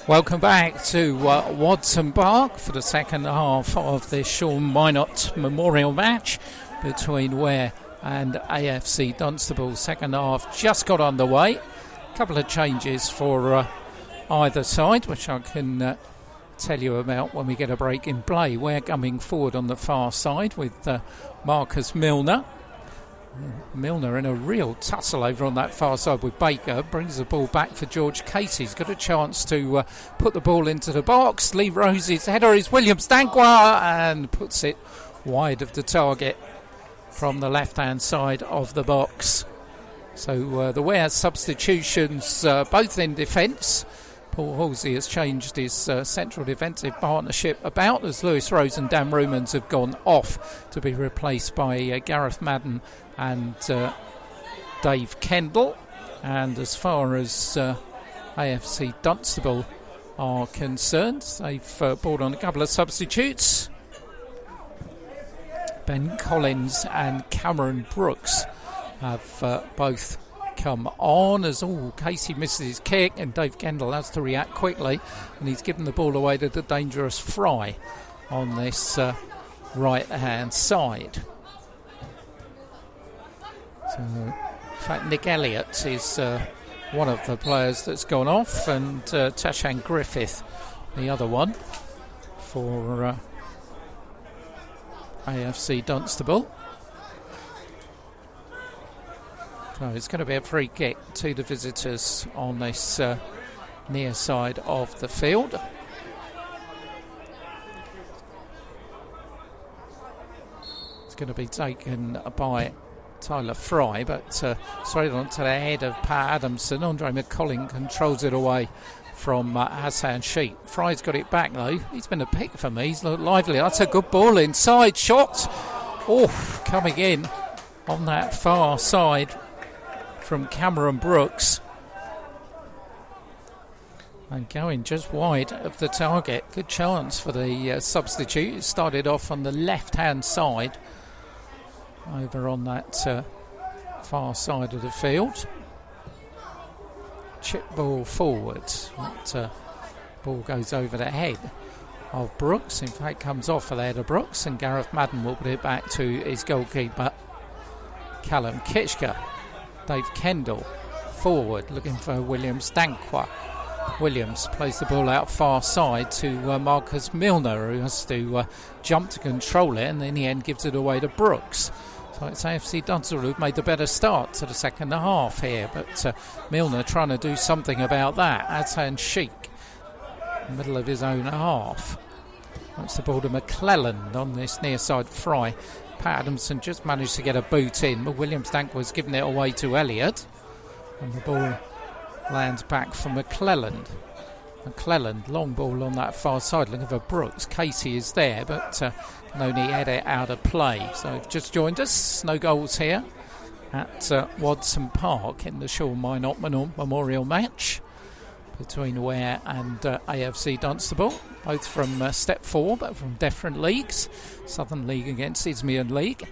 Welcome back to Watson Park for the second half of this Sean Minot Memorial match between Ware and AFC Dunstable. Second half just got underway. A couple of changes for either side, which I can tell you about when we get a break in play. Ware coming forward on the far side with Marcus Milner. Milner in a real tussle over on that far side with Baker. Brings the ball back for George Casey. He's got a chance to put the ball into the box. Lee Rose's header is William Stanqua and puts it wide of the target from the left-hand side of the box. So the Ware substitutions both in defence. Paul Halsey has changed his central defensive partnership about as Lewis Rose and Dan Rumans have gone off to be replaced by Gareth Madden and Dave Kendall. And as far as AFC Dunstable are concerned, they've brought on a couple of substitutes. Ben Collins and Cameron Brooks have both come on as Casey misses his kick and Dave Kendall has to react quickly, and he's given the ball away to the dangerous Fry on this right hand side. So in fact Nick Elliott is one of the players that's gone off, and Tashan Griffith the other one for AFC Dunstable. So it's going to be a free kick to the visitors on this near side of the field. It's going to be taken by Tyler Fry, but straight onto the head of Pat Adamson. Andre McCollin controls it away from Hassan Sheikh. Fry's got it back though. He's been a pick for me. He's looked lively. That's a good ball inside. Shot. Coming in on that far side from Cameron Brooks and going just wide of the target. Good chance for the substitute. It started off on the left hand side over on that far side of the field. Chip ball forward. That ball goes over the head of Brooks. In fact, comes off of the head of Brooks, and Gareth Madden will put it back to his goalkeeper Callum Kitchker. Dave Kendall forward looking for William Stanqua. Williams plays the ball out far side to Marcus Milner, who has to jump to control it, and in the end gives it away to Brooks. So it's AFC Dunstable who've made the better start to the second half here, but Milner trying to do something about that. Hassan Sheikh in the middle of his own half. That's the ball to McClelland on this near side Fry. Pat Adamson just managed to get a boot in, but William Stanqua giving it away to Elliott, and the ball lands back for McClelland. McClelland, long ball on that far side looking for Brooks. Casey is there, but can only head it out of play. So if just joined us, no goals here at Watson Park in the Sean Minot Memorial match between Ware and AFC Dunstable, both from Step 4 but from different leagues. Southern League against Isthmian League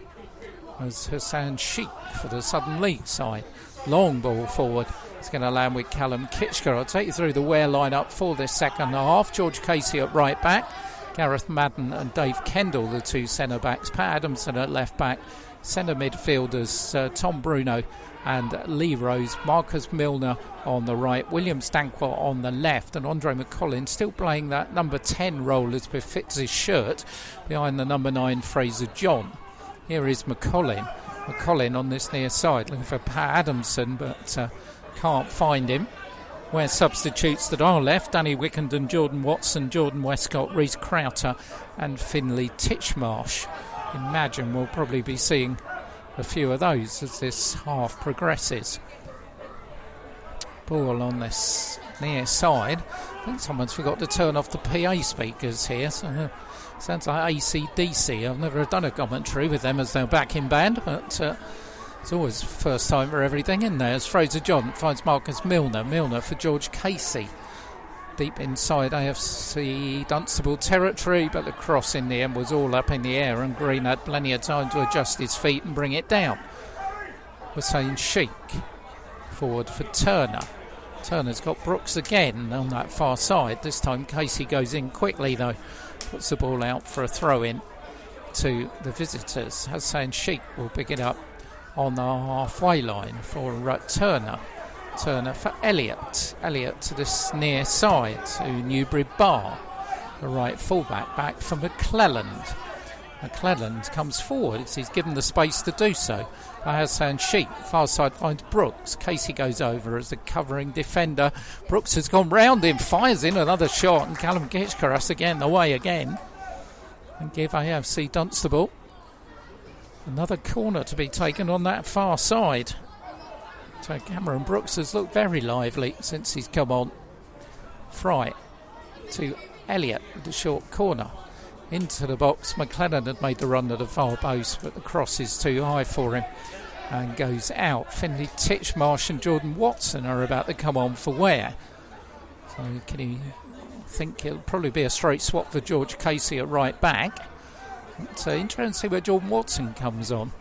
as Hassan Sheikh for the Southern League side. Long ball forward. It's going to land with Callum Kitchker. I'll take you through the Ware lineup for this second half. George Casey at right back, Gareth Madden and Dave Kendall the two centre backs, Pat Adamson at left back, centre midfielders Tom Bruno and Lee Rose, Marcus Milner on the right, William Stanqua on the left, and Andre McCollin still playing that number 10 role as befits his shirt behind the number 9 Fraser John. Here is McCollin on this near side looking for Pat Adamson, but can't find him. Where substitutes that are left: Danny Wickenden, Jordan Watson, Jordan Westcott, Reece Crowter and Finlay Titchmarsh. Imagine we'll probably be seeing a few of those as this half progresses. Ball on this near side. I think someone's forgot to turn off the PA speakers here, so sounds like AC/DC. I've never done a commentary with them as their backing band, but it's always the first time for everything in there. As Fraser John finds Marcus Milner for George Casey. Deep inside AFC Dunstable territory, but the cross in the end was all up in the air, and Green had plenty of time to adjust his feet and bring it down. Hassan Sheikh forward for Turner. Turner's got Brooks again on that far side. This time Casey goes in quickly though. Puts the ball out for a throw-in to the visitors. Hassan Sheikh will pick it up on the halfway line for Turner. Turner for Elliott. Elliott to this near side to Newbury Bar. The right fullback back for McClelland. McClelland comes forward as he's given the space to do so by Hassan Sheikh. Far side finds Brooks. Casey goes over as the covering defender. Brooks has gone round him, fires in another shot, and Callum Kitchkaras again away again. And give AFC Dunstable another corner to be taken on that far side. So Cameron Brooks has looked very lively since he's come on. Fry to Elliott with the short corner. Into the box. McLennan had made the run to the far post, but the cross is too high for him and goes out. Finley Titchmarsh and Jordan Watson are about to come on for Ware. So can he think it'll probably be a straight swap for George Casey at right back. It's interesting to see where Jordan Watson comes on.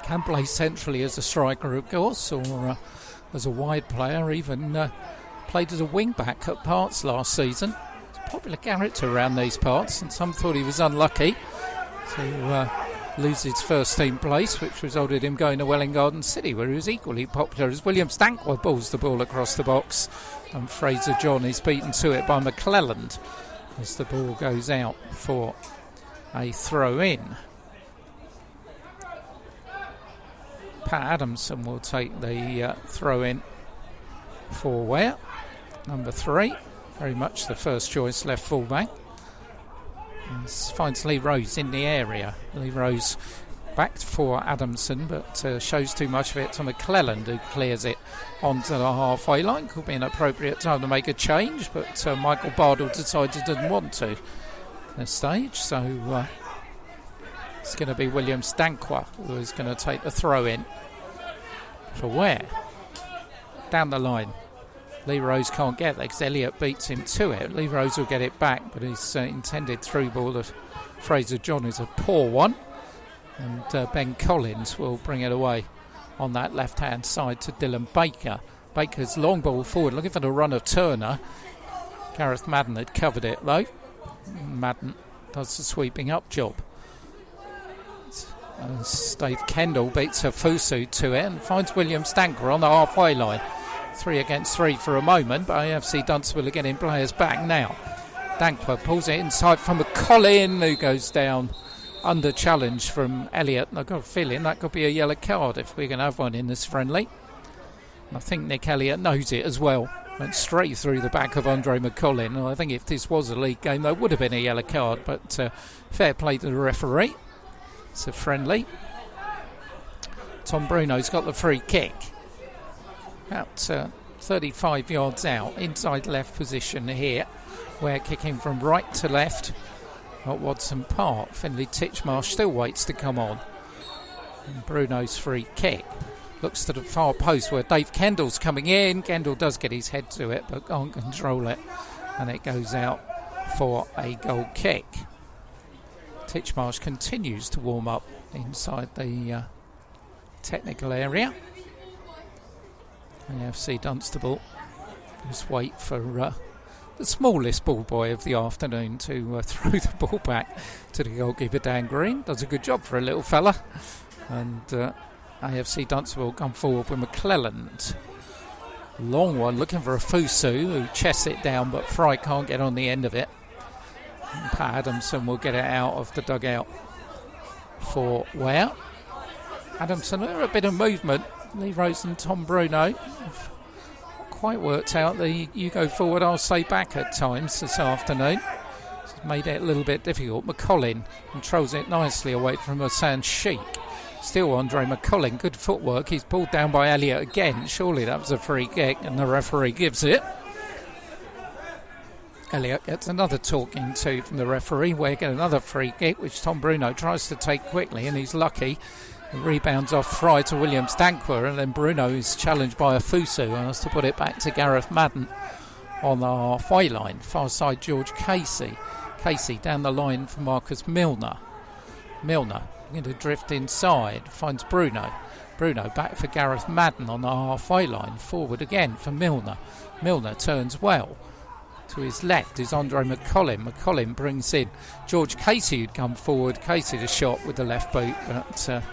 Can play centrally as a striker, of course, or as a wide player, even played as a wing back at parts last season. Popular character around these parts, and some thought he was unlucky to lose his first team place, which resulted in him going to Welwyn Garden City, where he was equally popular as William Stankwell balls the ball across the box, and Fraser John is beaten to it by McClelland as the ball goes out for a throw-in. Pat Adamson will take the throw-in for Ware, number 3. Very much the first choice left fullback. Finds Lee Rose in the area. Lee Rose back for Adamson, but shows too much of it to McClelland, who clears it onto the halfway line. Could be an appropriate time to make a change, but Michael Bardell decided he didn't want to at this stage. So it's going to be William Stankwell who is going to take the throw in for Ware. Down the line. Lee Rose can't get there because Elliott beats him to it. Lee Rose will get it back, but his intended through ball of Fraser John is a poor one. And Ben Collins will bring it away on that left-hand side to Dylan Baker. Baker's long ball forward, looking for the run of Turner. Gareth Madden had covered it, though. Madden does the sweeping up job. Dave Kendall beats Hafusu to it and finds William Stanker on the halfway line. 3 against 3 for a moment, but AFC Dunstable are getting players back now. Dankler pulls it inside from McCollin, who goes down under challenge from Elliott. And I've got a feeling that could be a yellow card if we're going to have one in this friendly. And I think Nick Elliott knows it as well. Went straight through the back of Andre McCollin. And I think if this was a league game, there would have been a yellow card, but fair play to the referee. It's a friendly. Tom Bruno's got the free kick. About 35 yards out, inside left position here. Ware kicking from right to left at Watson Park. Finley Titchmarsh still waits to come on. And Bruno's free kick. Looks to the far post where Dave Kendall's coming in. Kendall does get his head to it, but can't control it. And it goes out for a goal kick. Titchmarsh continues to warm up inside the technical area. AFC Dunstable just wait for the smallest ball boy of the afternoon to throw the ball back to the goalkeeper Dan Green. Does a good job for a little fella. And AFC Dunstable come forward with McClelland. Long one looking for Hafusu, who chests it down, but Fry can't get on the end of it. And Pat Adamson will get it out of the dugout for Ware. Adamson, a bit of movement. Lee Rose and Tom Bruno have quite worked out the you go forward, I'll stay back at times this afternoon. It's made it a little bit difficult. McCollin controls it nicely away from Hassan Sheikh. Still Andre McCollin, good footwork. He's pulled down by Elliott again. Surely that was a free kick, and the referee gives it. Elliott gets another talking to from the referee. Ware get another free kick, which Tom Bruno tries to take quickly, and he's lucky. It rebounds off Fry to William Stankwell, and then Bruno is challenged by Hafusu and has to put it back to Gareth Madden on the halfway line. Far side George Casey. Casey down the line for Marcus Milner. Milner going to drift inside, finds Bruno. Bruno back for Gareth Madden on the halfway line. Forward again for Milner. Milner turns well. To his left is Andre McCollin. McCollin brings in George Casey, who'd come forward. Casey the shot with the left boot, but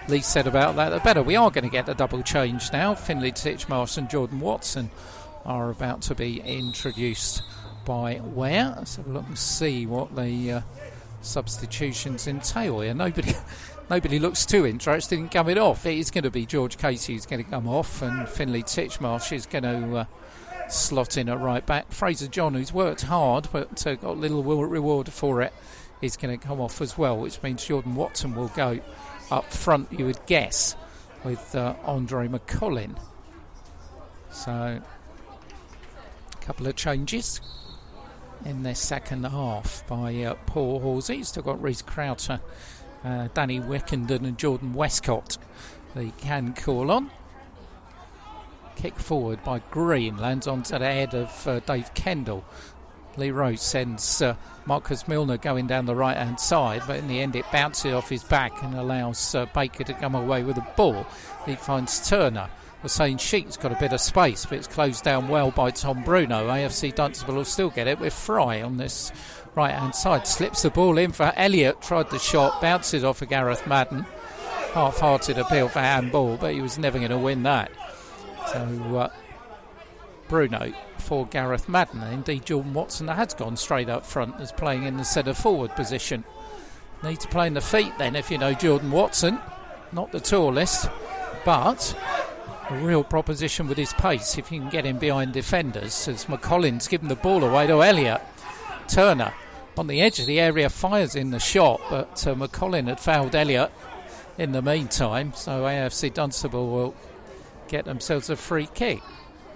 Lee said about that the better. We are going to get a double change now. Finlay Titchmarsh and Jordan Watson are about to be introduced by Ware. Let's have a look and see what the substitutions entail here. Nobody looks too interested in coming off. It is going to be George Casey who's going to come off, and Finlay Titchmarsh is going to slot in at right back. Fraser John, who's worked hard but got little reward for it, is going to come off as well, which means Jordan Watson will go up front, you would guess, with Andre McCollin. So a couple of changes in their second half by Paul Horsey. Still got Reece Crowther, Danny Wickenden and Jordan Westcott they can call on. Kick forward by Green, lands onto the head of Dave Kendall. Lee Rose sends Marcus Milner going down the right hand side, but in the end it bounces off his back and allows Baker to come away with the ball. He finds Turner. Hussein Sheik's got a bit of space, but it's closed down well by Tom Bruno. AFC Dunstable will still get it with Fry on this right hand side. Slips the ball in for Elliott, tried the shot, bounces off of Gareth Madden. Half-hearted appeal for handball, but he was never going to win that. So Bruno for Gareth Madden, and indeed Jordan Watson has gone straight up front as playing in the centre forward position. Need to play in the feet then if you know Jordan Watson. Not the tallest, but a real proposition with his pace if you can get him behind defenders, as McCollin's given the ball away to Elliott. Turner on the edge of the area fires in the shot, but McCollin had fouled Elliott in the meantime, so AFC Dunstable will get themselves a free kick.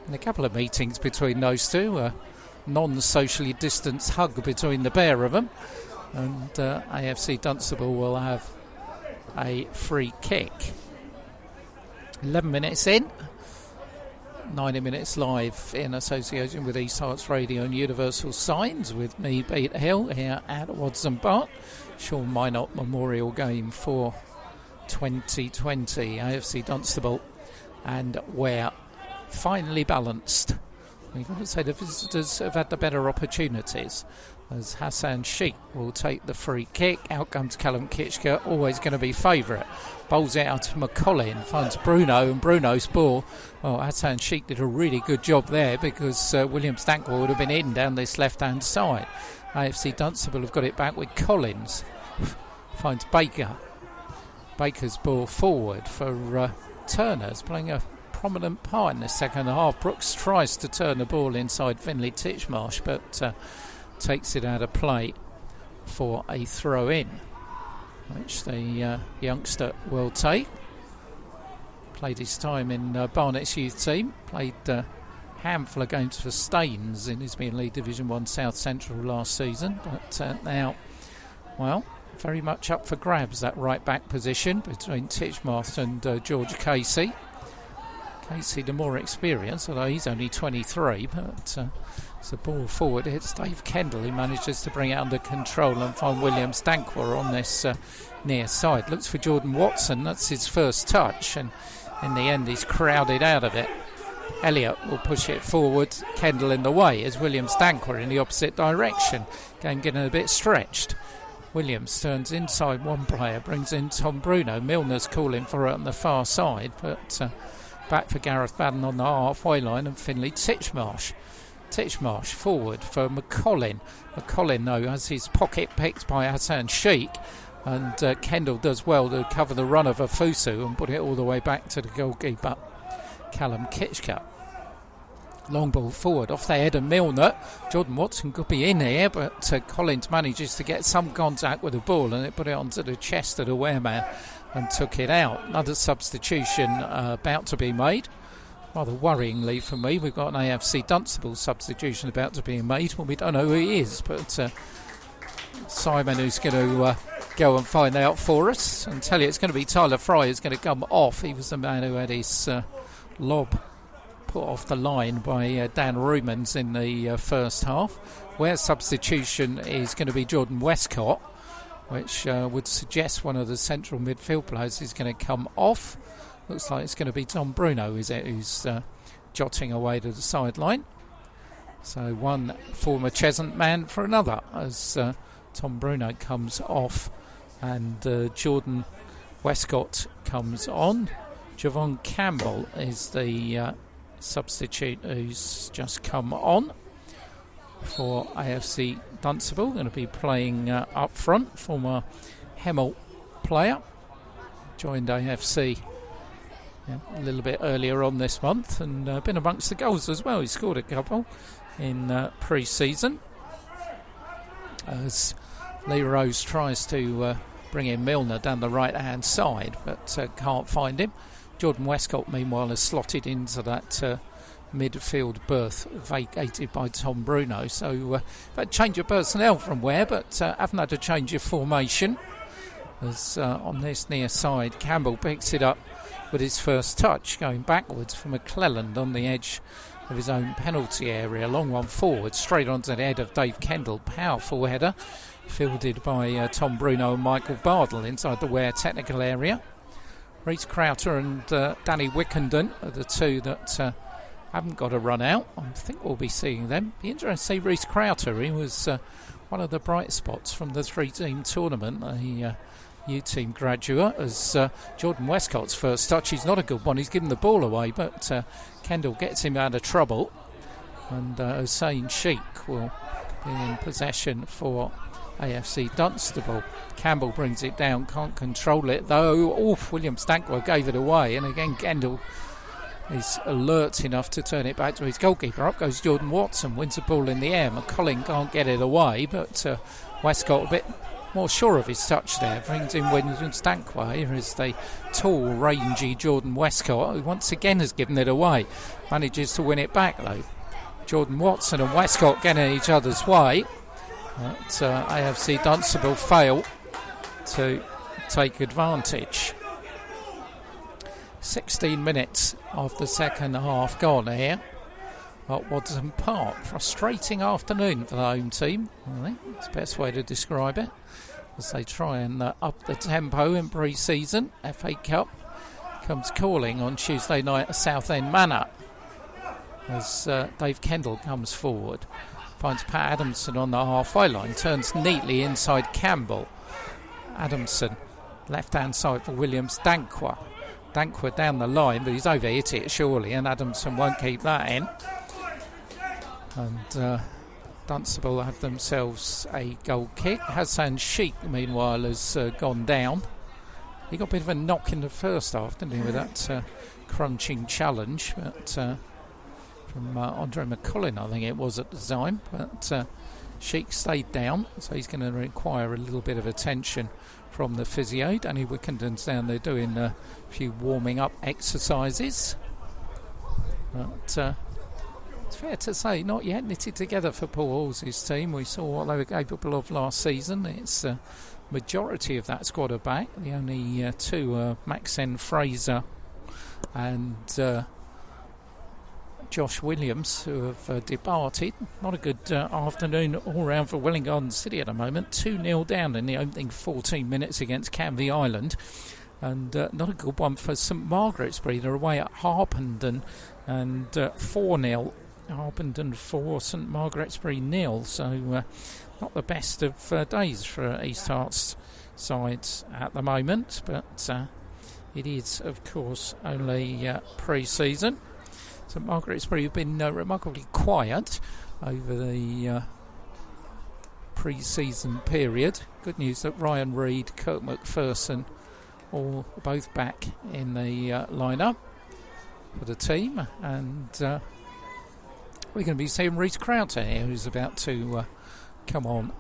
And a couple of meetings between those two, a non-socially distanced hug between the pair of them, and AFC Dunstable will have a free kick. 11 minutes in, 90 minutes live in association with East Hearts Radio and Universal Signs, with me, Pete Hill, here at Watson Park. Sean Minot Memorial Game for 2020. AFC Dunstable and Ware finally balanced. You've got to say the visitors have had the better opportunities, as Hassan Sheikh will take the free kick. Out comes Callum Kitchker, always going to be favourite. Bowls it out to McCollin, finds Bruno, and Bruno's ball. Well, Hassan Sheikh did a really good job there, because William Stankwell would have been in down this left-hand side. AFC Dunstable have got it back with Collins. Finds Baker. Baker's ball forward for Turner's playing a prominent part in the second half. Brooks tries to turn the ball inside Finlay Titchmarsh, but takes it out of play for a throw-in, which the youngster will take. Played his time in Barnett's youth team, played a handful of games for Staines in Isthmian League Division 1 South Central last season, but now, well, very much up for grabs, that right back position between Titchmarsh and George Casey. Casey the more experienced, although he's only 23, but it's a ball forward. It's Dave Kendall who manages to bring it under control and find William Stankwell on this near side. Looks for Jordan Watson, that's his first touch, and in the end he's crowded out of it. Elliott will push it forward, Kendall in the way as William Stankwell in the opposite direction. Game getting a bit stretched. Williams turns inside one player, brings in Tom Bruno. Milner's calling for it on the far side, but back for Gareth Madden on the halfway line, and Finlay Titchmarsh. Titchmarsh forward for McCollin. McCollin, though, has his pocket picked by Hassan Sheikh, and Kendall does well to cover the run of Afusu and put it all the way back to the goalkeeper, Callum Kitchker. Long ball forward off the head of Milner. Jordan Watson could be in here, but Collins manages to get some contact with the ball, and it put it onto the chest of the Ware man and took it out. Another substitution about to be made. Rather worryingly for me, we've got an AFC Dunstable substitution about to be made. Well, we don't know who he is, but Simon, who's going to go and find out for us and tell you it's going to be Tyler Fry who's going to come off. He was the man who had his lob put off the line by Dan Rumans in the first half. Where substitution is going to be Jordan Westcott, which would suggest one of the central midfield players is going to come off. Looks like it's going to be Tom Bruno, is it, who's jotting away to the sideline. So one former Cheshunt man for another as Tom Bruno comes off and Jordan Westcott comes on. Javon Campbell is the substitute who's just come on for AFC Dunstable. Going to be playing up front. Former Hemel player. Joined AFC a little bit earlier on this month and been amongst the goals as well. He scored a couple in pre-season as Lee Rose tries to bring in Milner down the right-hand side, but can't find him. Jordan Westcott, meanwhile, has slotted into that midfield berth vacated by Tom Bruno. So had change of personnel from Ware, but haven't had a change of formation. As on this near side, Campbell picks it up with his first touch, going backwards for McClelland on the edge of his own penalty area. Long one forward, straight onto the head of Dave Kendall. Powerful header, fielded by Tom Bruno and Michael Bardell inside the Ware technical area. Reece Crowther and Danny Wickenden are the two that haven't got a run out. I think we'll be seeing them. Be interesting to see Reece Crowther. He was one of the bright spots from the three-team tournament, a U-team graduate, as Jordan Westcott's first touch. He's not a good one. He's given the ball away, but Kendall gets him out of trouble. And Hussein Sheikh will be in possession for AFC Dunstable. Campbell brings it down, can't control it though. William Stankwell gave it away, and again Kendall is alert enough to turn it back to his goalkeeper. Up goes Jordan Watson, wins the ball in the air. McCollin can't get it away, but Westcott a bit more sure of his touch there. Brings in William Stankwell. Here is the tall, rangy Jordan Westcott, who once again has given it away. Manages to win it back though. Jordan Watson and Westcott getting each other's way. But AFC Dunstable fail to take advantage. 16 minutes of the second half gone here at Watson Park. Frustrating afternoon for the home team, I think that's the best way to describe it, as they try and up the tempo in pre-season. FA Cup comes calling on Tuesday night at Southend Manor as Dave Kendall comes forward. Finds Pat Adamson on the halfway line, turns neatly inside Campbell. Adamson, left-hand side for Williams Dankwa. Dankwa down the line, but he's overhit it surely, and Adamson won't keep that in. And Dunstable have themselves a goal kick. Hassan Sheikh, meanwhile, has gone down. He got a bit of a knock in the first half, didn't he, with that crunching challenge, but from Andre McCullin, I think it was at the time, but Sheikh stayed down, so he's going to require a little bit of attention from the physio. Danny Wickenden's down there doing a few warming up exercises, but it's fair to say not yet knitted together for Paul Hall's team. We saw what they were capable of last season. It's majority of that squad are back. The only two are Maxen Fraser and Josh Williams, who have departed. Not a good afternoon all round for Welwyn Garden City at the moment. 2-0 down in the opening 14 minutes against Canvey Island, and not a good one for St Margaret's-Bury. They're away at Harpenden, and 4-0. Harpenden 4, St Margaret's-Bury 0. So not the best of days for East Hart's sides at the moment, but it is, of course, only pre-season. St Margaret's-Bury have been remarkably quiet over the pre-season period. Good news that Ryan Reid, Kirk McPherson, all both back in the lineup for the team, and we're going to be seeing Reece Crowther here, who's about to come on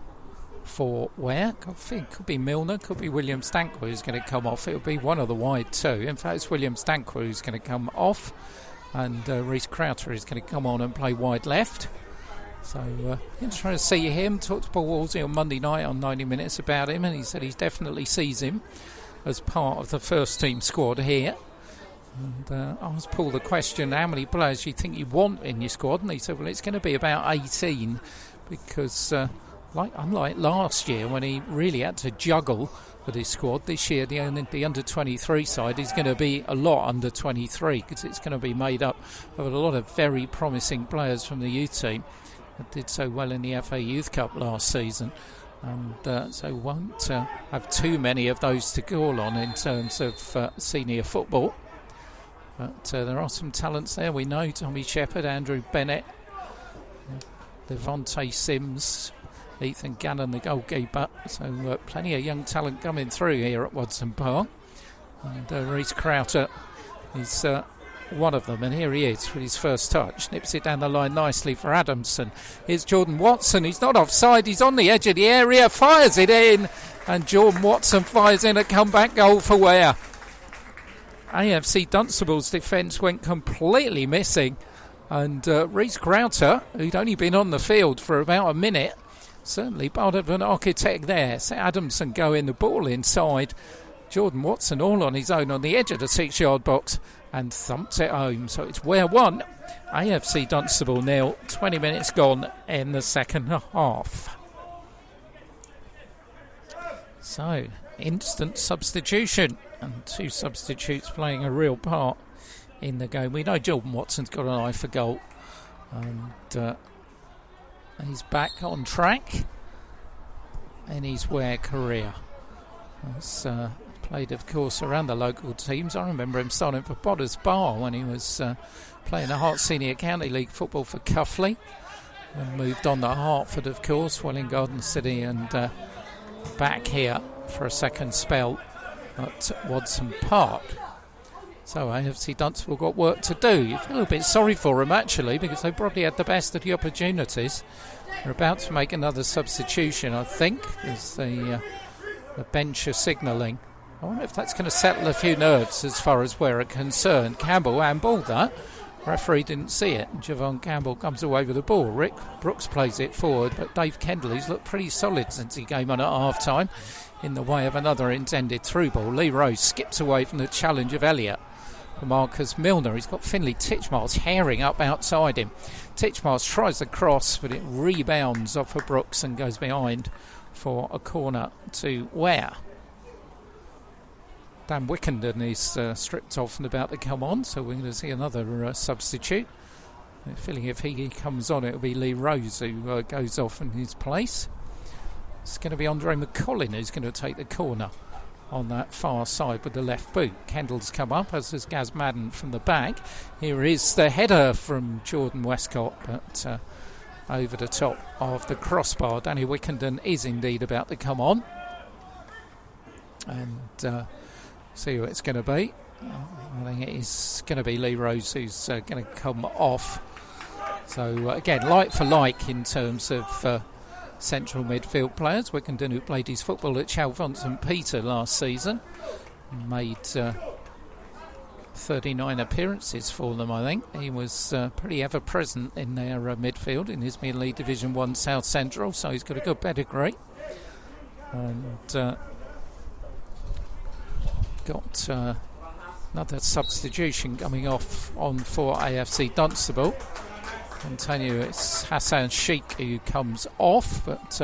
for Ware. I think it could be Milner, could be William Stankwell who's going to come off. It'll be one of the wide two. In fact, it's William Stankwell who's going to come off, and Reece Crowther is going to come on and play wide left. So interesting to see him. Talked to Paul Wolsey on Monday night on 90 Minutes about him, and he said he definitely sees him as part of the first team squad here. And I asked Paul the question, how many players do you think you want in your squad? And he said, well, it's going to be about 18, because unlike last year when he really had to juggle with his squad. This year, the under-23 side is going to be a lot under-23 because it's going to be made up of a lot of very promising players from the youth team that did so well in the FA Youth Cup last season. And so won't have too many of those to call on in terms of senior football. But there are some talents there. We know Tommy Shepherd, Andrew Bennett, Devontae Sims, Ethan Gannon, the goalkeeper. So plenty of young talent coming through here at Watson Park. And Rhys Crowther is one of them. And here he is with his first touch. Nips it down the line nicely for Adamson. Here's Jordan Watson. He's not offside. He's on the edge of the area. Fires it in. And Jordan Watson fires in a comeback goal for Ware. AFC Dunstable's defence went completely missing. And Rhys Crowther, who'd only been on the field for about a minute, certainly part of an architect there. So Adamson going the ball inside. Jordan Watson all on his own on the edge of the 6-yard box and thumps it home. So it's Ware 1, AFC Dunstable 0, 20 minutes gone in the second half. So, instant substitution and 2 substitutes playing a real part in the game. We know Jordan Watson's got an eye for goal and he's back on track in his Ware career. He's played, of course, around the local teams. I remember him starting for Potters Bar when he was playing the Hart Senior County League football for Cuffley, and moved on to Hertford, of course, Welling Garden City, and back here for a second spell at Watson Park. So AFC Dunstable got work to do. You feel a bit sorry for them, actually, because they probably had the best of the opportunities. They're about to make another substitution, I think, as the bench are signalling. I wonder if that's going to settle a few nerves as far as Ware are concerned. Campbell handballed that. Referee didn't see it. Javon Campbell comes away with the ball. Rick Brooks plays it forward, but Dave Kendall, who's looked pretty solid since he came on at half-time, in the way of another intended through ball. Lee Rose skips away from the challenge of Elliott. For Marcus Milner, he's got Finley Titchmarsh herring up outside him. Titchmarsh tries the cross, but it rebounds off of Brooks and goes behind for a corner to Ware. Dan Wickenden is stripped off and about to come on, so we're going to see another substitute. I'm feeling if he comes on, it'll be Lee Rose who goes off in his place. It's going to be Andre McCollin who's going to take the corner on that far side with the left boot. Kendall's come up, as does Gaz Madden from the back. Here is the header from Jordan Westcott, but over the top of the crossbar. Danny Wickenden is indeed about to come on. And see who it's going to be. I think it is going to be Lee Rose who's going to come off. So again, like for like in terms of central midfield players. Wickenden, who played his football at Chalfont St Peter last season, made 39 appearances for them, I think. He was pretty ever present in their midfield in his Middle League Division 1 South Central, so he's got a good pedigree. And got another substitution coming off on for AFC Dunstable. Continue, it's Hassan Sheikh who comes off, but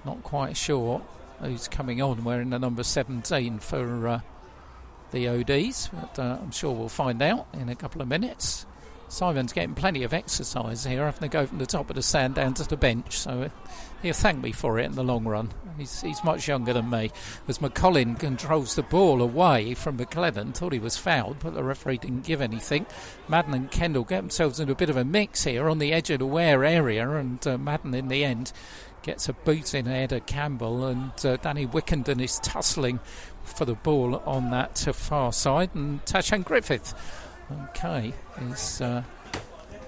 not quite sure who's coming on wearing the number 17 for the ODs, but I'm sure we'll find out in a couple of minutes. Simon's getting plenty of exercise here, having to go from the top of the stand down to the bench, so he'll thank me for it in the long run. He's much younger than me. As McCollin controls the ball away from McLennan, thought he was fouled, but the referee didn't give anything. Madden and Kendall get themselves into a bit of a mix here on the edge of the Ware area, and Madden in the end gets a boot in ahead of Campbell, and Danny Wickenden is tussling for the ball on that far side, and Tashan Griffith, okay, is the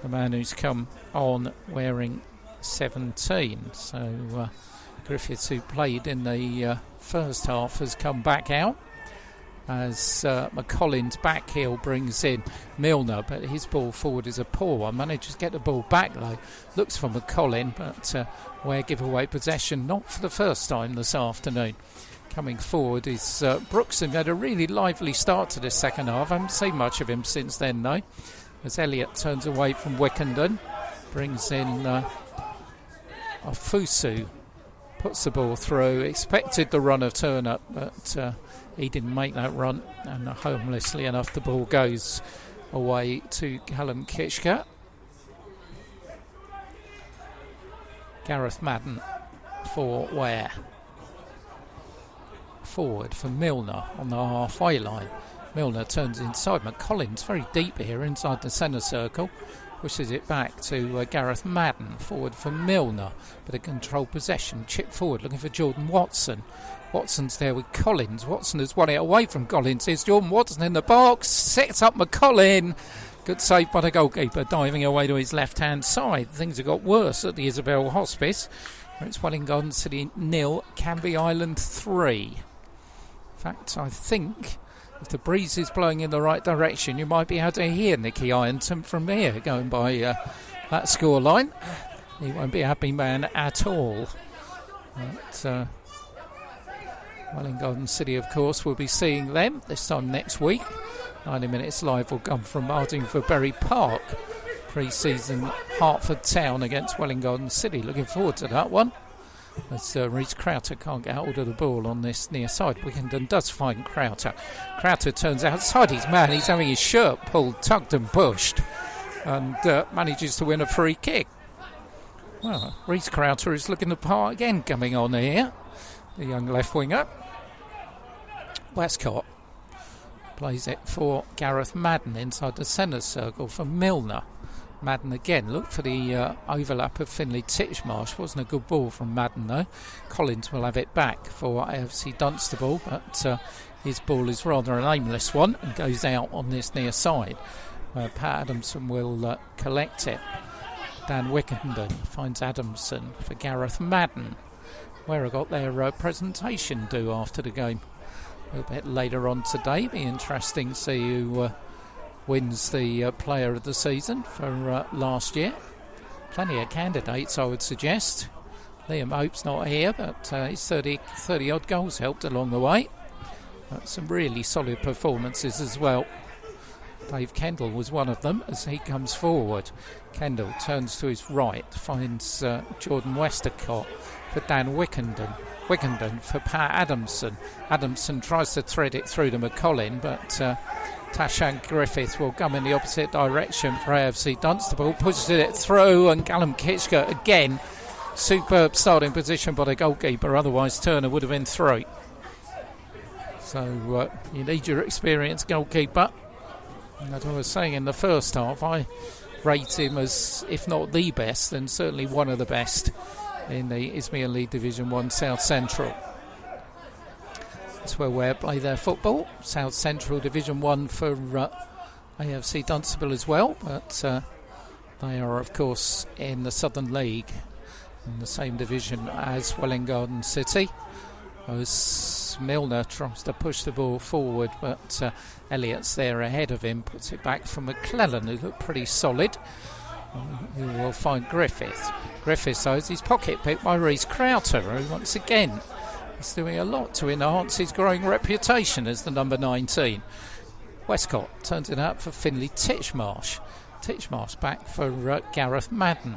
man who's come on wearing 17. So Griffiths, who played in the first half, has come back out as McCollin's back heel brings in Milner, but his ball forward is a poor one. Manages to get the ball back though, looks for McCollin, but Ware give away possession, not for the first time this afternoon. Coming forward is Brooks, who had a really lively start to this second half. I haven't seen much of him since then though, as Elliott turns away from Wickenden, brings in Afusu puts the ball through. Expected the run of Turner, but he didn't make that run, and homelessly enough the ball goes away to Callum Kitchka. Gareth Madden for Ware. Forward for Milner on the halfway line. Milner turns inside. McCollins very deep here inside the centre circle. Pushes it back to Gareth Madden. Forward for Milner. Bit of control possession. Chip forward looking for Jordan Watson. Watson's there with Collins. Watson has won it away from Collins. Here's Jordan Watson in the box. Sets up McCollin. Good save by the goalkeeper, diving away to his left-hand side. Things have got worse at the Isabel Hospice. It's Wellington City 0, Canby Island 3. In fact, I think if the breeze is blowing in the right direction, you might be able to hear Nicky Ironton from here going by that scoreline. He won't be a happy man at all. But, Wellington City, of course, will be seeing them this time next week. 90 Minutes Live will come from Martingford Berry Park. Pre-season Hertford Town against Wellington City. Looking forward to that one. As Rhys Crowther can't get hold of the ball on this near side. Wickenden does find Crowther. Crowther turns outside his man. He's having his shirt pulled, tugged and pushed, and manages to win a free kick. Well, Rhys Crowther is looking the part again coming on here. The young left winger. Westcott plays it for Gareth Madden inside the centre circle for Milner. Madden again, look for the overlap of Finlay Titchmarsh. Wasn't a good ball from Madden though. Collins will have it back for AFC Dunstable, but his ball is rather an aimless one and goes out on this near side. Pat Adamson will collect it. Dan Wickenden finds Adamson for Gareth Madden. Ware got their presentation due after the game a little bit later on today. Be interesting to see who wins the player of the season for last year. Plenty of candidates, I would suggest. Liam Hope's not here, but his 30 odd goals helped along the way. Some really solid performances as well. Dave Kendall was one of them as he comes forward. Kendall turns to his right, finds Jordan Westcott for Dan Wickenden. Wickenden for Pat Adamson. Adamson tries to thread it through to McCollin, but Tashan Griffith will come in the opposite direction for AFC Dunstable. Pushes it through, and Callum Kitchka again. Superb starting position by the goalkeeper, otherwise Turner would have been through. So you need your experienced goalkeeper. And as I was saying in the first half, I rate him as, if not the best, then certainly one of the best in the Isthmian League Division 1 South Central. That's where Ware play their football. South Central Division 1 for AFC Dunstable as well, but they are of course in the Southern League in the same division as Welwyn Garden City. As Milner tries to push the ball forward, but Elliott's there ahead of him, puts it back for McClellan, who looked pretty solid. Who will find Griffith. Griffith has his pocket picked by Rhys Crowther, who once again is doing a lot to enhance his growing reputation as the number 19. Westcott turns it out for Finlay Titchmarsh. Titchmarsh back for Gareth Madden.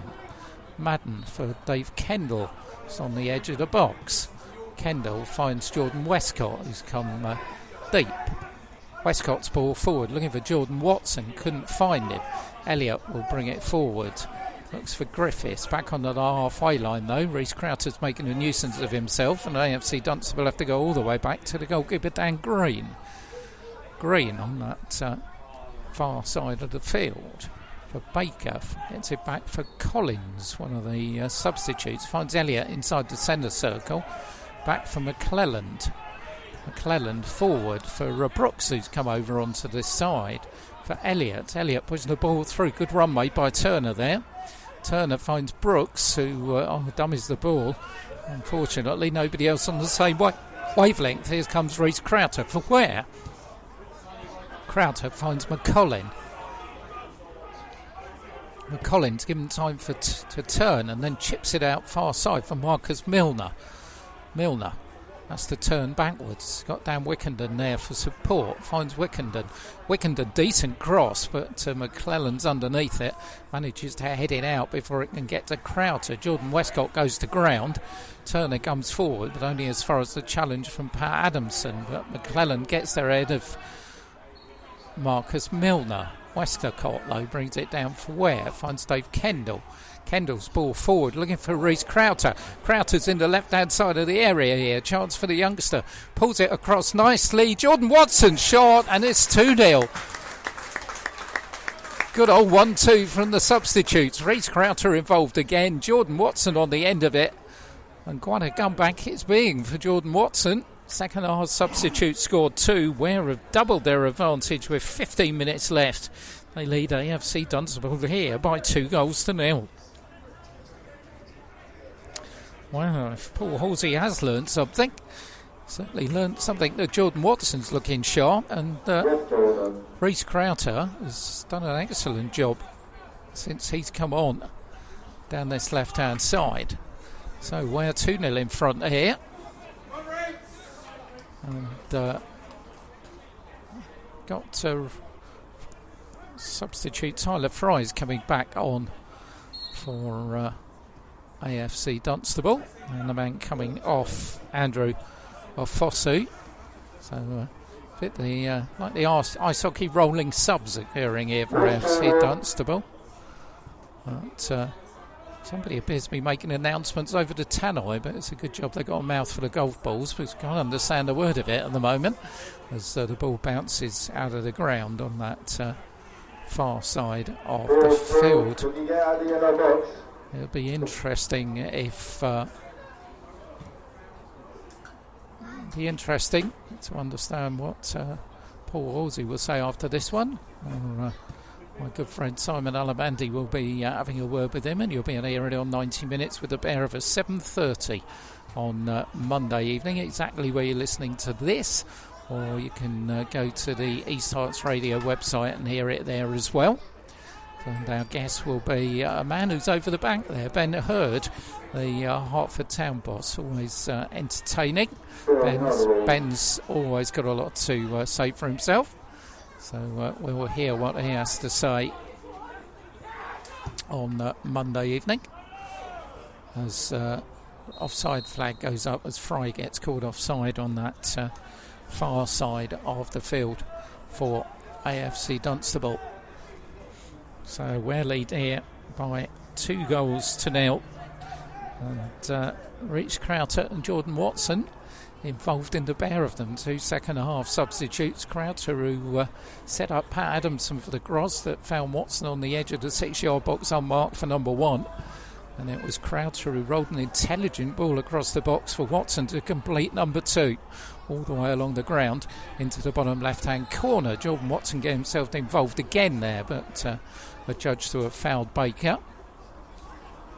Madden for Dave Kendall. It's on the edge of the box. Kendall finds Jordan Westcott, who's come deep. Westcott's ball forward, looking for Jordan Watson, couldn't find him. Elliott will bring it forward. Looks for Griffiths, back on the halfway line though. Rhys Crowther's making a nuisance of himself, and AFC Dunstable have to go all the way back to the goalkeeper Dan Green. Green on that far side of the field for Baker. Gets it back for Collins, one of the substitutes. Finds Elliott inside the centre circle. Back for McClellan. McClellan forward for Brooks, who's come over onto this side for Elliott. Elliott pushing the ball through. Good run made by Turner there. Turner finds Brooks, who dummies the ball. Unfortunately, nobody else on the same wavelength. Here comes Rhys Crowther for Ware. Crowther finds McCollin. McCollin's given time to turn and then chips it out far side for Marcus Milner. Milner has to turn backwards. Got Dan Wickenden there for support. Finds Wickenden. Wickenden, decent cross, but McClellan's underneath it. Manages to head it out before it can get to Crowther. Jordan Westcott goes to ground. Turner comes forward, but only as far as the challenge from Pat Adamson. But McClellan gets there ahead of Marcus Milner. Westcott, though, brings it down for Ware. Finds Dave Kendall. Kendall's ball forward, looking for Reece Crowther. Crowther's in the left-hand side of the area here. Chance for the youngster. Pulls it across nicely. Jordan Watson short, and it's 2-0. Good old 1-2 from the substitutes. Reece Crowther involved again. Jordan Watson on the end of it. And quite a comeback it's being for Jordan Watson. Second half substitutes scored 2. Ware have doubled their advantage with 15 minutes left. They lead AFC Dunstable here by 2-0. Well, if Paul Halsey has learned something, certainly learned something that Jordan Watson's looking sharp, and Reece Crowther has done an excellent job since he's come on down this left-hand side. So we're 2-0 in front here. And got substitute Tyler Fry's coming back on for AFC Dunstable, and the man coming off, Andrew Ofosu. So a bit like the ice hockey rolling subs occurring here for AFC Dunstable. But somebody appears to be making announcements over the tannoy, but it's a good job they got a mouthful of golf balls, because I can't understand a word of it at the moment as the ball bounces out of the ground on that far side of the field. It'll be interesting if to understand what Paul Halsey will say after this one. My good friend Simon Alabandi will be having a word with him, and you'll be able to hear it on 90 Minutes with the bear of a 7:30 on Monday evening, exactly where you're listening to this, or you can go to the East Hearts Radio website and hear it there as well. And our guest will be a man who's over the bank there, Ben Hurd, the Hertford town boss. Always entertaining. Ben's always got a lot to say for himself. So we'll hear what he has to say on Monday evening, as offside flag goes up as Fry gets called offside on that far side of the field for AFC Dunstable. So we're lead here by 2-0. And Reece Crowther and Jordan Watson involved in the bear of them. 2 second half substitutes. Crowther, who set up Pat Adamson for the cross that found Watson on the edge of the 6-yard box unmarked for number 1. And it was Crowther who rolled an intelligent ball across the box for Watson to complete number 2, all the way along the ground into the bottom left-hand corner. Jordan Watson getting himself involved again there, but adjudged to have fouled Baker.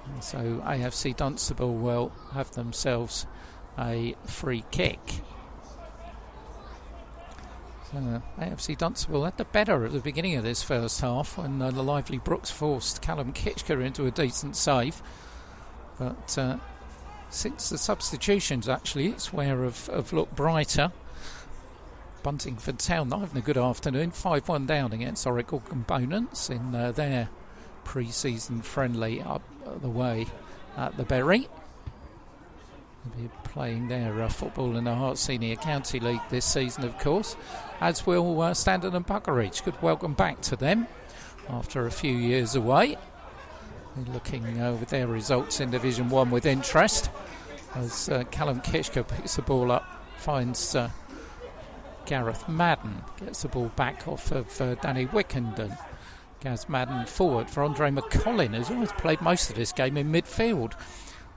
And so AFC Dunstable will have themselves a free kick. So AFC Dunstable had the better at the beginning of this first half, when the lively Brooks forced Callum Kitchker into a decent save. But since the substitutions, actually, it's where have looked brighter. Buntingford Town not having a good afternoon, 5-1 down against Oracle Components in their pre-season friendly up the way at the Berry. They'll be playing their football in the Hearts Senior County League this season, of course, as will Standard and Buckeridge. Good welcome back to them after a few years away. They're looking with their results in Division 1 with interest, as Callum Kitchker picks the ball up, finds Gareth Madden, gets the ball back off of Danny Wickenden. Gaz Madden forward for Andre McCollin, who's always played most of this game in midfield.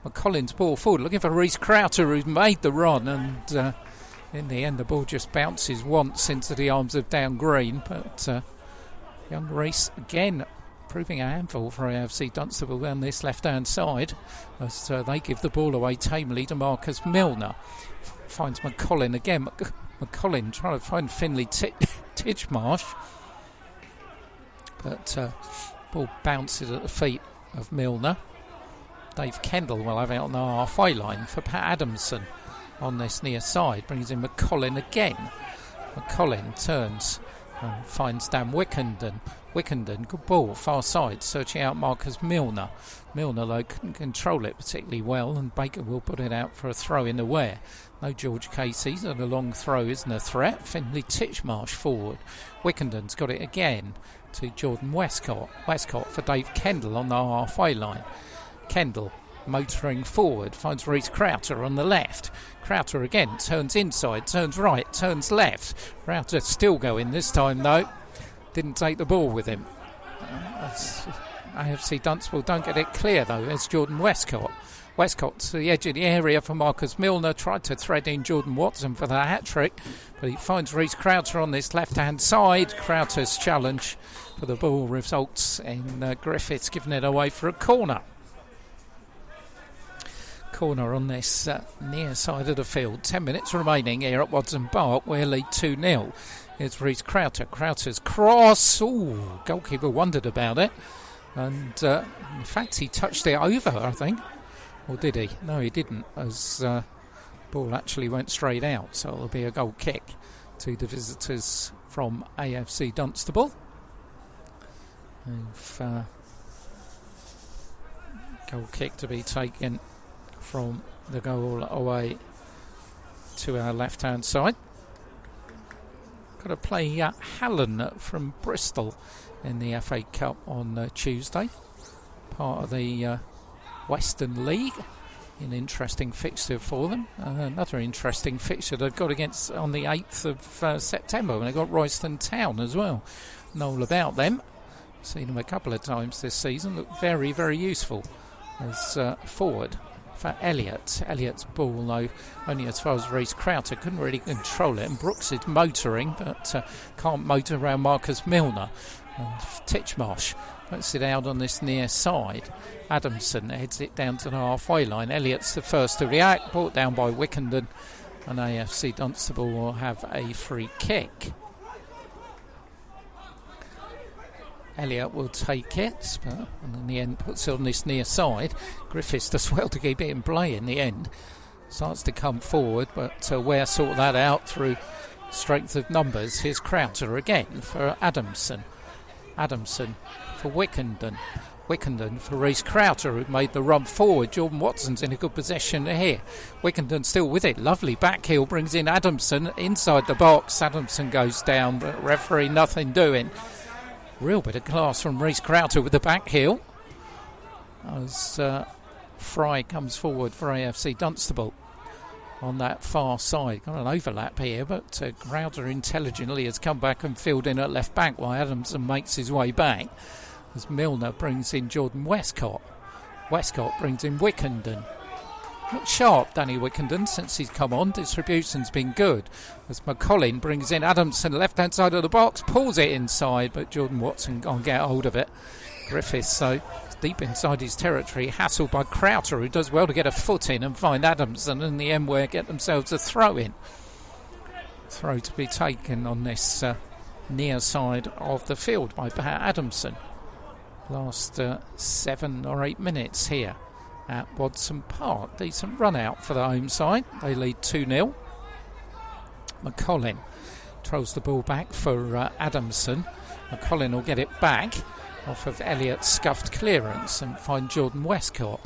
McCollin's ball forward, looking for Reece Crowther, who's made the run, and in the end the ball just bounces once into the arms of Dan Green. But young Reece again proving a handful for AFC Dunstable down this left-hand side, as they give the ball away tamely to Marcus Milner. Finds McCollin again. McCollin trying to find Finley Titchmarsh, but ball bounces at the feet of Milner. Dave Kendall will have it on the halfway line for Pat Adamson. on this near side, brings in McCollin again. McCollin turns and finds Dan Wickenden. Wickenden, good ball, far side, searching out Marcus Milner. Milner, though, couldn't control it particularly well, and Baker will put it out for a throw in the Ware. No George Casey, and a long throw isn't a threat. Finley Titchmarsh forward. Wickenden's got it again to Jordan Westcott. Westcott for Dave Kendall on the halfway line. Kendall motoring forward, finds Reece Crowther on the left. Crowther again, turns inside, turns right, turns left. Crowther still going this time though. Didn't take the ball with him. AFC Dunstable don't get it clear though. There's Jordan Westcott. Westcott to the edge of the area for Marcus Milner. Tried to thread in Jordan Watson for the hat-trick, but he finds Reece Crowther on this left-hand side. Crowther's challenge for the ball results in Griffiths giving it away for a corner. Corner on this near side of the field. 10 minutes remaining here at Watson Park. We're lead 2-0. Here's Reece Crowther. Crowther's cross. Ooh, goalkeeper wondered about it. And in fact, he touched it over, I think. Or did he? No, he didn't, as ball actually went straight out. So it'll be a goal kick to the visitors from AFC Dunstable. Goal kick to be taken from the goal away to our left-hand side. Got to play Hallen from Bristol in the FA Cup on Tuesday. Part of the Western League. An interesting fixture for them. Another interesting fixture they've got against on the 8th of September when they've got Royston Town as well. Know all about them. Seen them a couple of times this season. Look very, very useful as forward for Elliott. Elliott's ball, though, only as far as Reece Crowther. Couldn't really control it. And Brooks is motoring, but can't motor around Marcus Milner. And Titchmarsh puts it out on this near side. Adamson heads it down to the halfway line. Elliott's the first to react, brought down by Wickenden, and AFC Dunstable will have a free kick. Elliott will take it, but in the end puts it on this near side. Griffiths does well to keep it in play in the end. Starts to come forward, but Ware sort that out through strength of numbers. Here's Crowther again for Adamson. Adamson for Wickenden. Wickenden for Reece Crowther, who made the run forward. Jordan Watson's in a good position here. Wickenden still with it. Lovely back heel brings in Adamson inside the box. Adamson goes down, but referee nothing doing. Real bit of class from Reece Crowther with the back heel as Fry comes forward for AFC Dunstable on that far side. Got an overlap here, but Crowther intelligently has come back and filled in at left back while Adamson makes his way back as Milner brings in Jordan Westcott. Westcott brings in Wickenden. Looks sharp, Danny Wickenden, since he's come on. Distribution's been good. As McCollin brings in Adamson, left-hand side of the box, pulls it inside, but Jordan Watson can't get hold of it. Griffiths, so deep inside his territory, hassled by Crowther, who does well to get a foot in and find Adamson, and in the end Ware get themselves a throw-in. Throw to be taken on this near side of the field by Adamson. Last 7 or 8 minutes here at Watson Park. Decent run out for the home side. They lead 2-0. McCollin throws the ball back for Adamson. McCollin will get it back off of Elliott's scuffed clearance and find Jordan Westcott.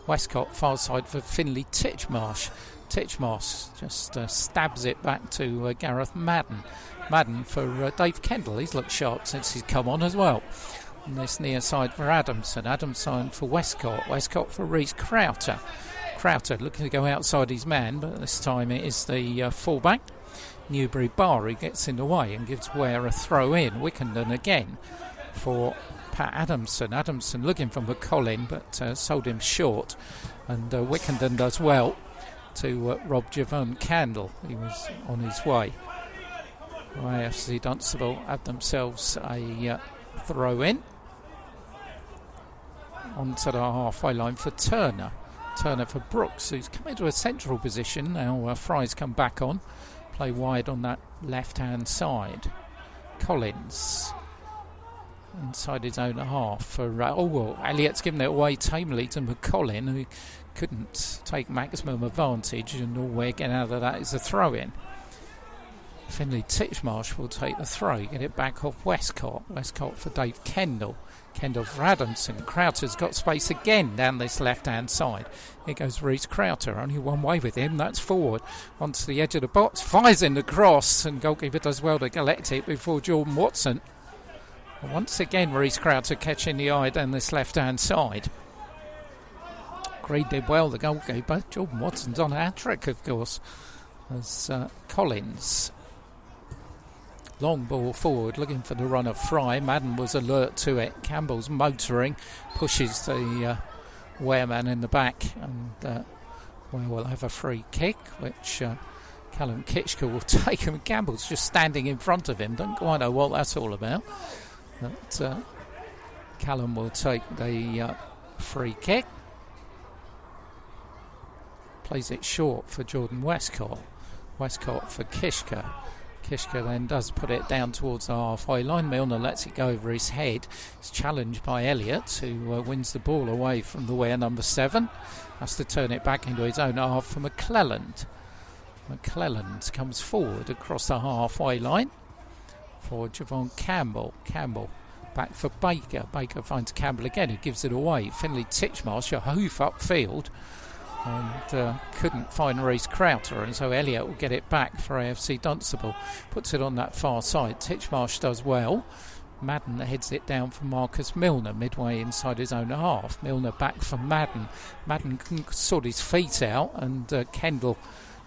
Westcott far side for Finley Titchmarsh. Titchmarsh just stabs it back to Gareth Madden. Madden for Dave Kendall. He's looked sharp since he's come on as well. On this near side for Adamson. Adamson for Westcott. Westcott for Reece Crowther. Crowther looking to go outside his man, but this time it is the fullback, Newbury Barr, who gets in the way and gives Ware a throw in. Wickenden again for Pat Adamson. Adamson looking for McCollin, but sold him short. And Wickenden does well to rob Javon Candle. He was on his way. AFC Dunstable have themselves a throw in onto the halfway line for Turner. Turner for Brooks, who's come into a central position. Now Fry's come back on. Play wide on that left-hand side. Collins inside his own half for Elliott's given it away tamely to McCollin, who couldn't take maximum advantage, and all we're getting out of that is a throw-in. Finley Titchmarsh will take the throw, get it back off Westcott for Dave Kendall for Adamson. Crowther's got space again down this left hand side. Here goes Reece Crowther, only one way with him, that's forward onto the edge of the box, fires in the cross, and goalkeeper does well to collect it before Jordan Watson. And once again Reece Crowther catching the eye down this left hand side. Green did well, the goalkeeper. Jordan Watson's on a hat-trick, of course, as Collins. Long ball forward, looking for the run of Fry. Madden was alert to it. Campbell's motoring, pushes the Ware man in the back, and Ware will have a free kick, which Callum Kitchker will take. And Campbell's just standing in front of him. Don't quite know what that's all about. But Callum will take the free kick. Plays it short for Jordan Westcott. Westcott for Kishka. Kishka then does put it down towards the halfway line. Milner lets it go over his head. It's challenged by Elliott, who wins the ball away from the Ware number 7. Has to turn it back into his own half for McClelland. McClelland comes forward across the halfway line for Javon Campbell. Campbell back for Baker. Baker finds Campbell again, who gives it away. Finley Titchmarsh, a hoof upfield, and couldn't find Reece Crowther, and so Elliott will get it back for AFC Dunstable. Puts it on that far side. Titchmarsh does well. Madden heads it down for Marcus Milner midway inside his own half. Milner back for Madden. Madden can sort his feet out, and Kendall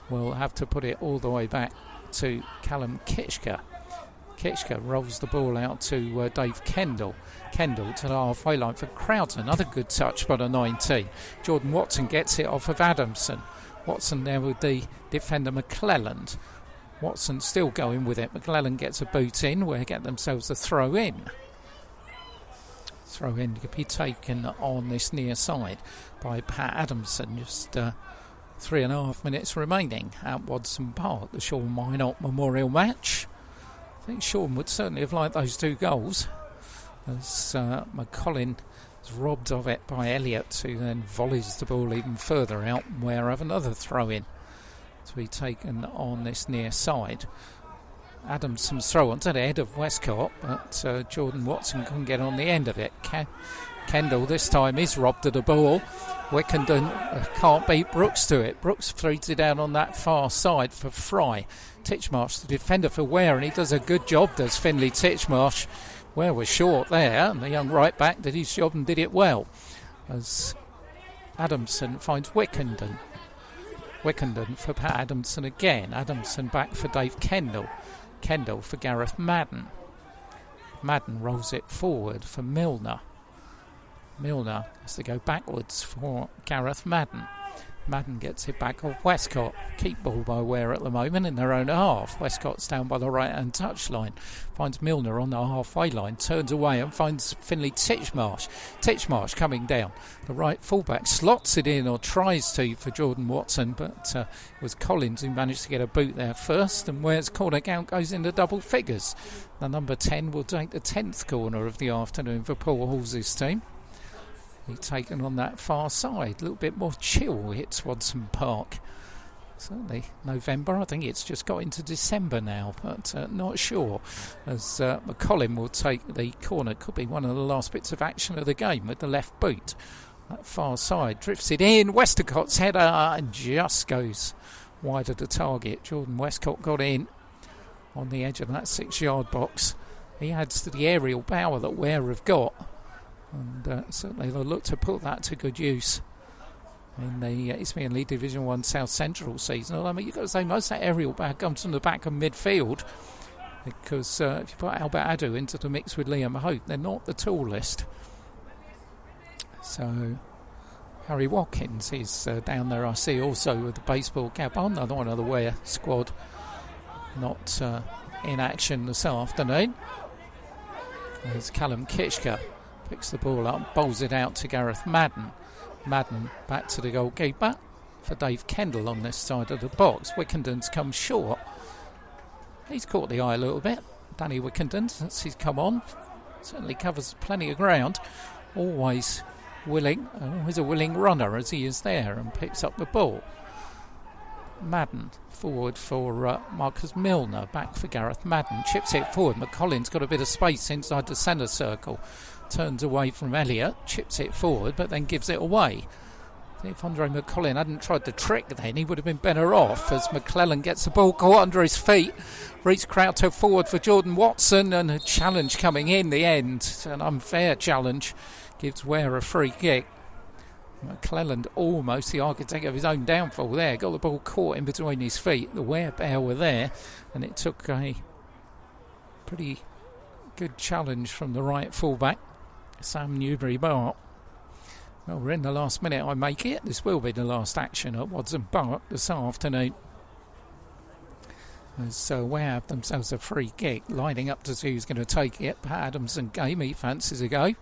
will have to put it all the way back to Callum Kitchker. Kitchker rolls the ball out to Dave Kendall. Kendall to the halfway line for Crowther. Another good touch by the 19. Jordan Watson gets it off of Adamson. Watson there with the defender McClelland. Watson still going with it. McClelland gets a boot in. We'll get themselves a throw in. Throw in to be taken on this near side by Pat Adamson. Just 3.5 minutes remaining at Watson Park, the Sean Minot Memorial match. I think Sean would certainly have liked those 2 goals, as McCollin is robbed of it by Elliott, who then volleys the ball even further out, and Ware have another throw in to be taken on this near side. Adamson's throw onto the head of Westcott, but Jordan Watson couldn't get on the end of it. Kendall this time is robbed of the ball. Wickenden can't beat Brooks to it. Brooks feeds it down on that far side for Fry. Titchmarsh, the defender for Ware, and he does a good job, does Finley Titchmarsh. Ware was short there, and the young right back did his job and did it well, as Adamson finds Wickenden. Wickenden for Pat Adamson again. Adamson back for Dave Kendall. Kendall for Gareth Madden. Madden rolls it forward for Milner. Milner has to go backwards for Gareth Madden. Madden gets it back off Westcott. Keep ball by Ware at the moment in their own half. Westcott's down by the right hand touchline. Finds Milner on the halfway line. Turns away and finds Finley Titchmarsh. Titchmarsh coming down. The right fullback slots it in, or tries to, for Jordan Watson, but it was Collins who managed to get a boot there first, and Ware's corner count goes into double figures. The number 10 will take the 10th corner of the afternoon for Paul Hall's team. He's taken on that far side. A little bit more chill hits Watson Park. Certainly November. I think it's just got into December now, but not sure. As McCollin will take the corner. Could be one of the last bits of action of the game with the left boot. That far side drifts it in. Westercott's header and just goes wide of the target. Jordan Westcott got in on the edge of that 6-yard box. He adds to the aerial power that Ware have got. And certainly they'll look to put that to good use in the Isthmian League Division 1 South Central season. I mean, you've got to say most of that aerial power comes from the back of midfield, because if you put Albert Adu into the mix with Liam Hope, they're not the tallest. So Harry Watkins is down there, I see, also with the baseball cap on. Another one of the Ware squad not in action this afternoon. There's Callum Kitchker. Picks the ball up, bowls it out to Gareth Madden. Madden back to the goalkeeper for Dave Kendall on this side of the box. Wickenden's come short. He's caught the eye a little bit. Danny Wickenden, since he's come on certainly covers plenty of ground. Always willing, always a willing runner as he is there and picks up the ball. Madden forward for Marcus Milner, back for Gareth Madden, chips it forward. McCollin's got a bit of space inside the centre circle, turns away from Elliott, chips it forward but then gives it away. If Andre McCollin hadn't tried the trick then, he would have been better off, as McClellan gets the ball caught under his feet. Reece Crowther forward for Jordan Watson, and a challenge coming in the end, an unfair challenge, gives Ware a free kick. McClellan, almost the architect of his own downfall there, got the ball caught in between his feet. The Ware pair were there, and it took a pretty good challenge from the right fullback, Sam Newbury-Bart. Well, we're in the last minute, I make it. This will be the last action at Watson Park this afternoon. As Ware have themselves a free kick, lining up to see who's going to take it. Pat Adamson game, he fancies a go.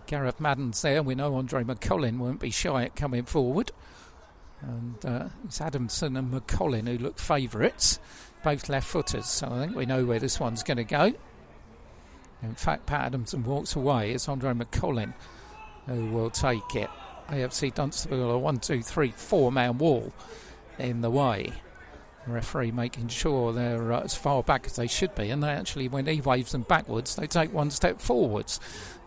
Gareth Madden's there. We know Andre McCollin won't be shy at coming forward. And it's Adamson and McCollin who look favourites, both left-footers. So I think we know where this one's going to go. In fact, Pat Adamson walks away. It's Andre McCollin who will take it. AFC Dunstable a 4-man wall in the way. The referee making sure they're as far back as they should be, and they actually, when he waves them backwards, they take one step forwards.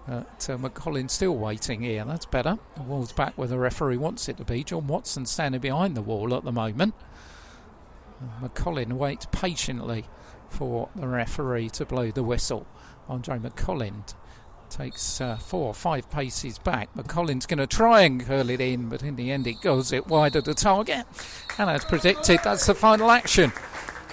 McCollin's still waiting here. That's better. The wall's back where the referee wants it to be. John Watson standing behind the wall at the moment. And McCollin waits patiently for the referee to blow the whistle. Andre McCollin takes 4 or 5 paces back. McCollin's going to try and curl it in, but in the end it goes it wide of the target. And as predicted, that's the final action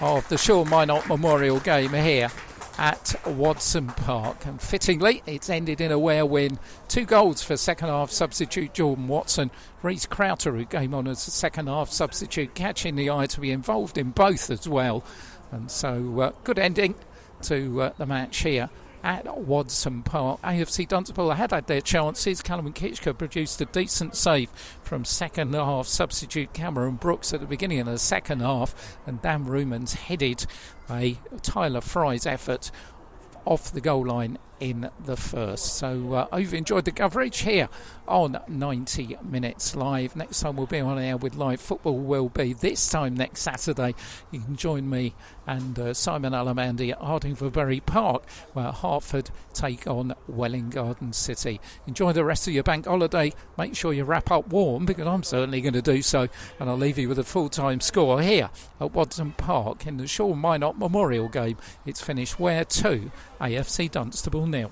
of the Sean Minot Memorial game here at Watson Park. And fittingly, it's ended in a Ware win. 2 goals for second half substitute Jordan Watson. Reece Crowther, who came on as a second half substitute, catching the eye to be involved in both as well. And so good ending to the match here at Watson Park. AFC Dunstable had their chances. Callum Kitchker produced a decent save from second half substitute Cameron Brooks at the beginning of the second half, and Dan Rumans headed a Tyler Fry's effort off the goal line in the first. So I hope you enjoyed the coverage here on 90 Minutes Live. Next time we'll be on air with live football will be this time next Saturday. You can join me and Simon Alamandi at Hardingford Park, where Hertford take on Welling Garden City. Enjoy the rest of your bank holiday. Make sure you wrap up warm, because I'm certainly going to do so, and I'll leave you with a full-time score here at Watson Park in the Sean Minot Memorial game. It's finished Ware 2, AFC Dunstable 0.